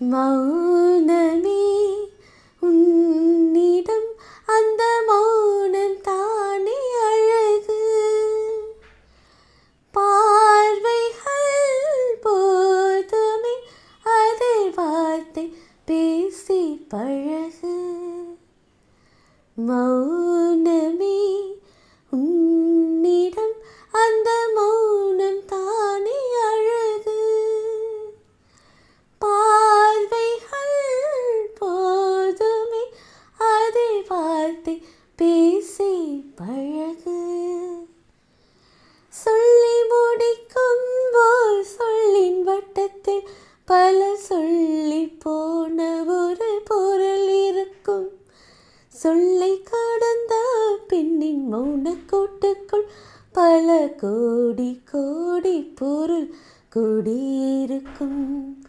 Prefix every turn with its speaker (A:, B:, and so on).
A: மௌனமே உன்னிடம் அந்த மௌனம் தானே அழகு. பார்வைகள் போதுமே அதை வார்த்தை பேசி பழகு. மௌனமே உன்னிடம் அந்த மௌனம் தானே அழகு. பார்வைகள் போதுமே அதை வார்த்தை பேசி பழகு. சொல்லி முடிக்கும் போல் சொல்லின் வட்டத்தில் பல சொல்லி போன ஒரு பொருள் இருக்கும். சொல்லை கடந்த பெண்ணின் மௌன கூட்டுக்குள் பல கோடி கோடி பொருள் கூடியிருக்கும்.